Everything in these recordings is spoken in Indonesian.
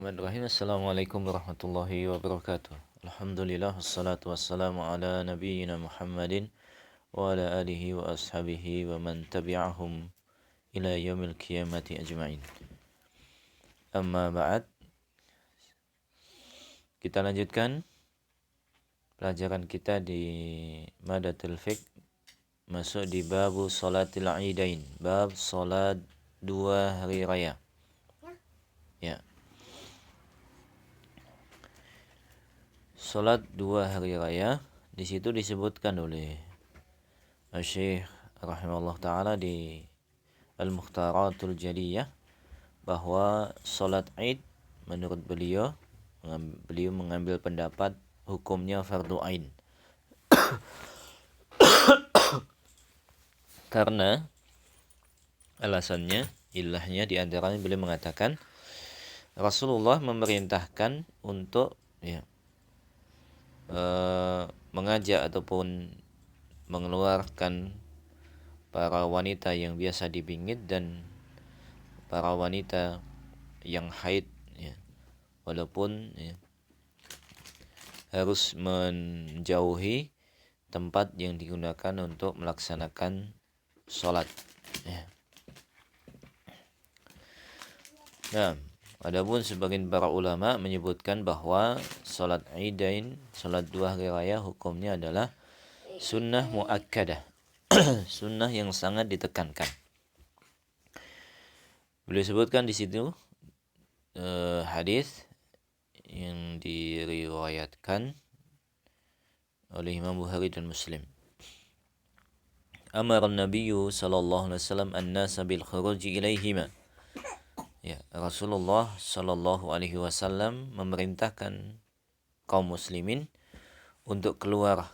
Bismillahirrahmanirrahim. Assalamualaikum warahmatullahi wabarakatuh. Alhamdulillah wassalatu wassalamu ala nabiyyina Muhammadin wa ala alihi wa ashabihi wa man tabi'ahum ila yaumil qiyamati ajma'in. Amma ba'd. Kita lanjutkan pelajaran kita di Madatul Fiqh, masuk di babu salatil aidain, bab salat dua hari raya. Ya. Salat dua hari raya di situ disebutkan oleh Syekh rahimahullah taala di Al-Mukhtaratul Jaliyah bahwa salat Id menurut beliau mengambil pendapat hukumnya fardu ain. Karena alasannya, ilahnya di antaranya beliau mengatakan Rasulullah memerintahkan untuk mengajak ataupun mengeluarkan para wanita yang biasa dibingit dan para wanita yang haid, walaupun harus menjauhi tempat yang digunakan untuk melaksanakan sholat. Nah, adapun sebagian para ulama menyebutkan bahwa salat Idain, salat dua hari raya, hukumnya adalah sunnah muakkadah, sunnah yang sangat ditekankan. Beliau sebutkan di situ hadis yang diriwayatkan oleh Imam Bukhari dan Muslim. Amara an-nabiyyu sallallahu alaihi wasallam an-nasa bil khuruji ilaihima. Ya, Rasulullah sallallahu alaihi wasallam memerintahkan kaum muslimin untuk keluar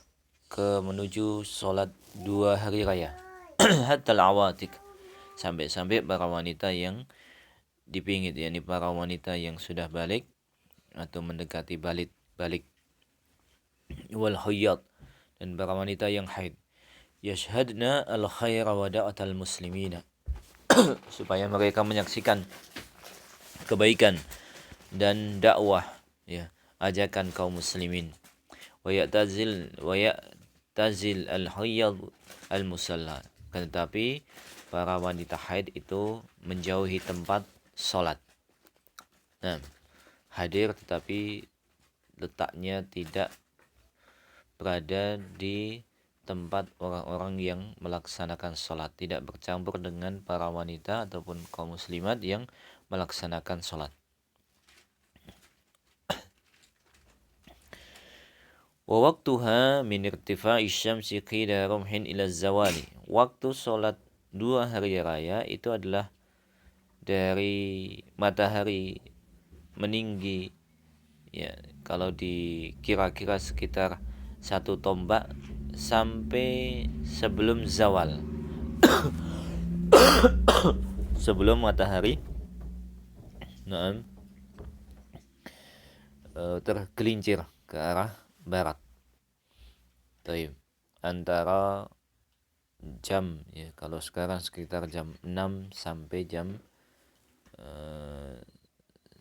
menuju salat dua hari raya. Hatta al-awatik, sampai para wanita yang dipingit, yakni para wanita yang sudah balik atau mendekati balik wal hayyad, dan para wanita yang haid, yashhadna al-khaira wa da'atal muslimina, supaya mereka menyaksikan kebaikan dan dakwah, ajakan kaum muslimin. Wa ya'tazil al-hayyad al-musalla, tetapi para wanita haid itu menjauhi tempat salat. Nah, hadir tetapi letaknya tidak berada di tempat orang-orang yang melaksanakan salat, tidak bercampur dengan para wanita ataupun kaum muslimat yang melaksanakan salat. Wa waqtuha min irtifa'i syamsi qila rumhin ila zawali. Waktu salat dua hari raya itu adalah dari matahari meninggi, kalau dikira-kira sekitar satu tombak sampai sebelum zawal. Sebelum matahari tergelincir ke arah barat. Taib. Antara jam, kalau sekarang sekitar jam 6 sampai jam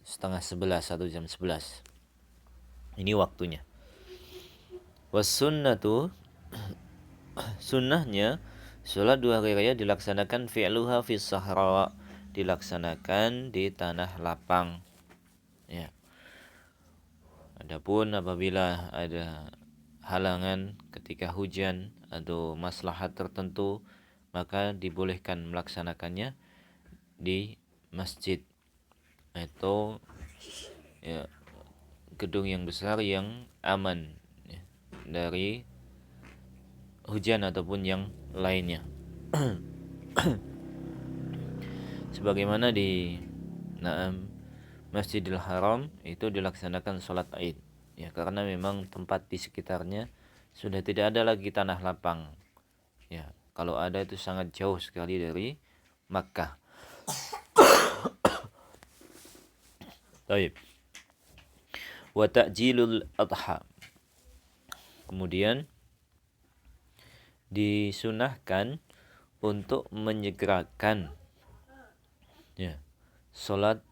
setengah 11 atau jam 11. Ini waktunya. Wasunnatu, sunnahnya salat dua hari raya dilaksanakan fi'luha fi sahra, dilaksanakan di tanah lapang. Adapun apabila ada halangan ketika hujan atau maslahat tertentu, maka dibolehkan melaksanakannya di masjid atau gedung yang besar yang aman dari hujan ataupun yang lainnya. Sebagaimana di Masjidil Haram itu dilaksanakan sholat Id, karena memang tempat di sekitarnya sudah tidak ada lagi tanah lapang. Kalau ada itu sangat jauh sekali dari Makkah. Baik. Wa ta'jilul adha. Kemudian disunahkan untuk menyegerakan sholat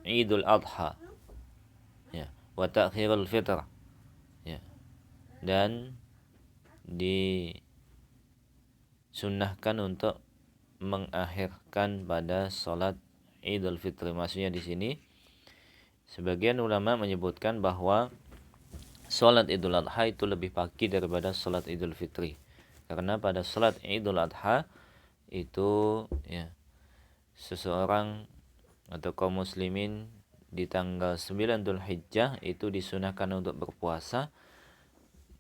Idul Adha, ya, wa ta'khirul fitr, ya, dan disunnahkan untuk mengakhirkan pada salat Idul Fitri. Maksudnya di sini sebagian ulama menyebutkan bahwa salat Idul Adha itu lebih pagi daripada salat Idul Fitri. Karena pada salat Idul Adha itu, ya, seseorang atau kaum muslimin di tanggal 9 Dzulhijjah itu disunahkan untuk berpuasa,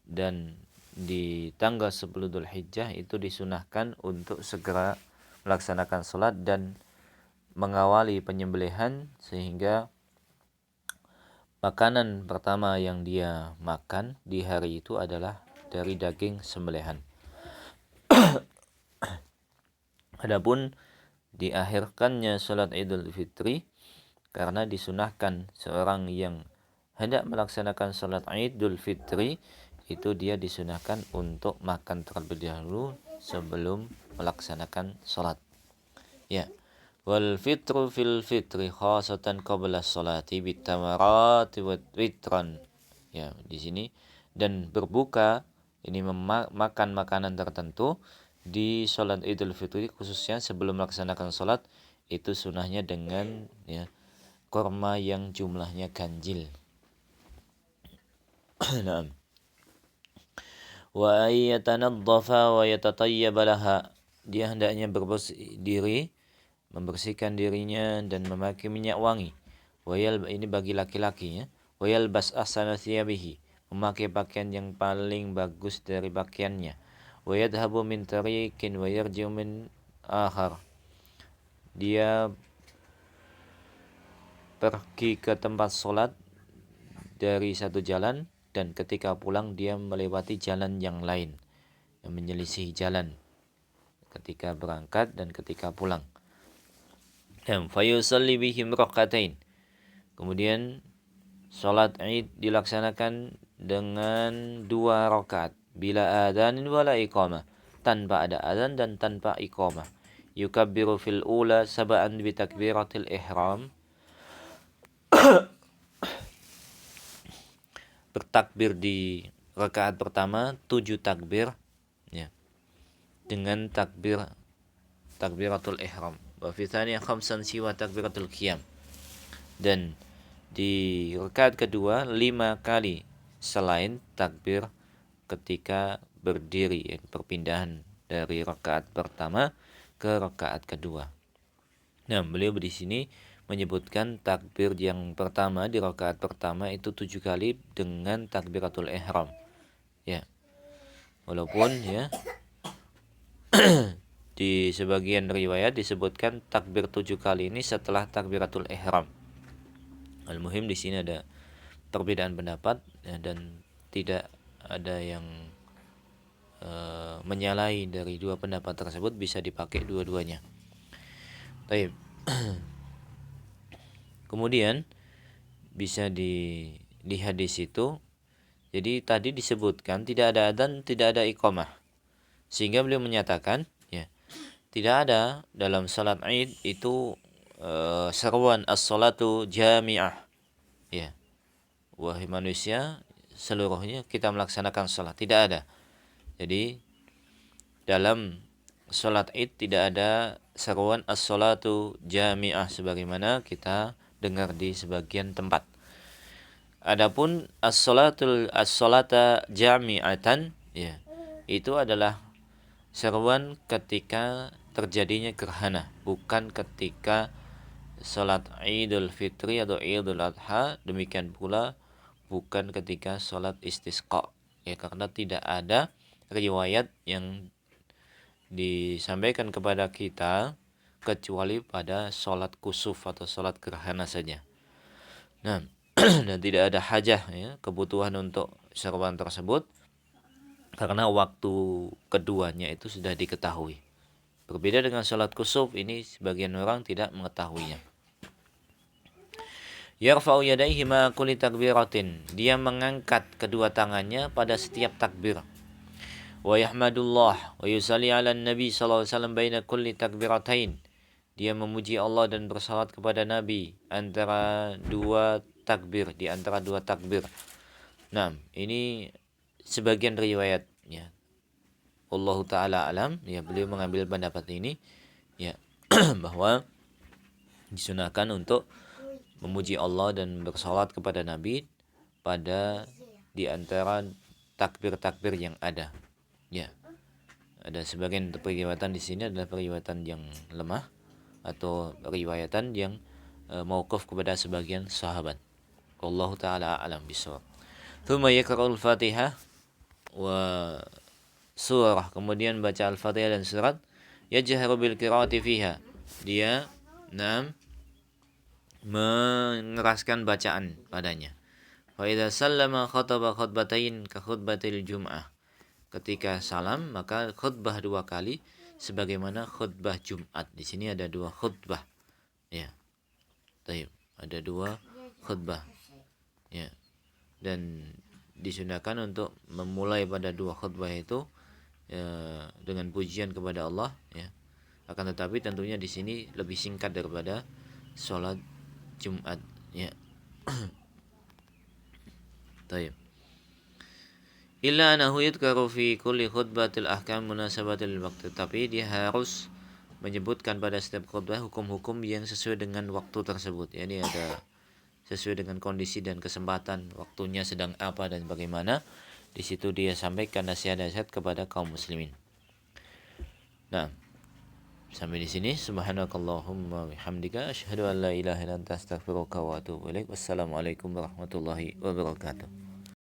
dan di tanggal 10 Dzulhijjah itu disunahkan untuk segera melaksanakan salat dan mengawali penyembelihan, sehingga makanan pertama yang dia makan di hari itu adalah dari daging sembelihan. Adapun diakhirkannya salat Idul Fitri karena disunahkan seorang yang hendak melaksanakan salat Idul Fitri itu dia disunahkan untuk makan terlebih dahulu sebelum melaksanakan salat. Ya. Wal fitru fil fitri khasatan qabla salati bitamarati wa witran. Ya, di sini dan berbuka ini makan makanan tertentu di salat Idul Fitri khususnya sebelum melaksanakan salat itu sunahnya dengan, ya, kurma yang jumlahnya ganjil. Naam. Wa ayatanaddafa wa yatatayyaba laha. Dia hendaknya berbersih diri, membersihkan dirinya dan memakai minyak wangi. Wayal, ini bagi laki-laki, ya. Wayal bas ahsana thiyabihi, memakai pakaian yang paling bagus dari pakaiannya. Wayadhabu min tariqin wa yarji'u min akhar. Dia pergi ke tempat sholat dari satu jalan, dan ketika pulang dia melewati jalan yang lain, yang menyelisihi jalan ketika berangkat dan ketika pulang. Fayusalli bihim rak'atain. Kemudian salat Id dilaksanakan dengan 2 rakaat bila adzan wala iqamah, tanpa ada adzan dan tanpa iqamah. Yukabbiru fil ula sab'an bi takbiratil ihram. Bertakbir di rakaat pertama 7 takbir, ya, dengan takbiratul ihram. Wa fi tsaniyah khamsan siwa takbiratul qiyam. Dan di rakaat kedua 5 kali selain takbir ketika berdiri, ya, perpindahan dari rakaat pertama ke rakaat kedua. Nah, beliau di sini menyebutkan takbir yang pertama di rakaat pertama itu 7 kali dengan takbiratul ihram. Ya. Walaupun, ya, di sebagian riwayat disebutkan takbir 7 kali ini setelah takbiratul ihram. Al-muhim di sini ada perbedaan pendapat, ya, dan tidak ada yang menyalahi dari dua pendapat tersebut, bisa dipakai dua-duanya. Baik. Kemudian bisa di hadis itu, jadi tadi disebutkan tidak ada adzan, tidak ada iqamah, sehingga beliau menyatakan, ya, tidak ada dalam salat Id itu seruan as-salatu jami'ah, ya, wahai manusia seluruhnya kita melaksanakan salat, tidak ada. Jadi dalam salat Id tidak ada seruan as-salatu jami'ah sebagaimana kita dengar di sebagian tempat. Adapun as-salata jami'atan, ya, itu adalah seruan ketika terjadinya gerhana, bukan ketika salat Idul Fitri atau Idul Adha. Demikian pula bukan ketika salat istisqa, ya, karena tidak ada riwayat yang disampaikan kepada kita kecuali pada salat kusuf atau salat gerhana saja. Nah, dan tidak ada hajah, ya, kebutuhan untuk seruan tersebut karena waktu keduanya itu sudah diketahui. Berbeda dengan salat kusuf, ini sebagian orang tidak mengetahuinya. Yarfa'u yadayhi ma kulli takbiratin. Dia mengangkat kedua tangannya pada setiap takbir. Wa yahmadullah wa yusalli ala nabi sallallahu alaihi wasallam baina kulli takbiratain. dia memuji Allah dan bersalat kepada Nabi antara dua takbir, di antara dua takbir. Nah, ini sebagian riwayat ya. Wallahu taala alam, ya beliau mengambil pendapat ini ya bahwa disunahkan untuk memuji Allah dan bersalat kepada Nabi pada di antara takbir-takbir yang ada. Ya. Ada sebagian periwayatan di sini adalah periwayatan yang lemah atau riwayatan yang mauquf kepada sebagian sahabat. Wallahu taala alam bisawab. Tsumma yaqra'ul Fatihah wa surah, kemudian baca Al-Fatihah dan surat, yajharu bil qiraati fiha. Dia mengeraskan bacaan padanya. Fa idza sallama khataba khutbatain ka khutbatil jum'ah. Ketika salam maka khutbah dua kali sebagaimana khutbah Jumat. Di sini ada dua khutbah. Ya. Baik, ada dua khutbah. Ya. Dan disunahkan untuk memulai pada dua khutbah itu dengan pujian kepada Allah ya. Akan tetapi tentunya di sini lebih singkat daripada sholat Jumat ya. Baik. Illa anahu yudkaru fi kulli khutbatil ahkam munasabatil waktu. Tapi dia harus menyebutkan pada setiap khutbah hukum-hukum yang sesuai dengan waktu tersebut. Yani ada sesuai dengan kondisi dan kesempatan, waktunya sedang apa dan bagaimana. Di situ dia sampaikan nasihat-nasihat kepada kaum muslimin. Nah, sampai di sini. Subhanakallahumma bihamdika asyhadu an la ilaha illa anta astaghfiruka wa atubu ilaik. Wassalamualaikum warahmatullahi wabarakatuh.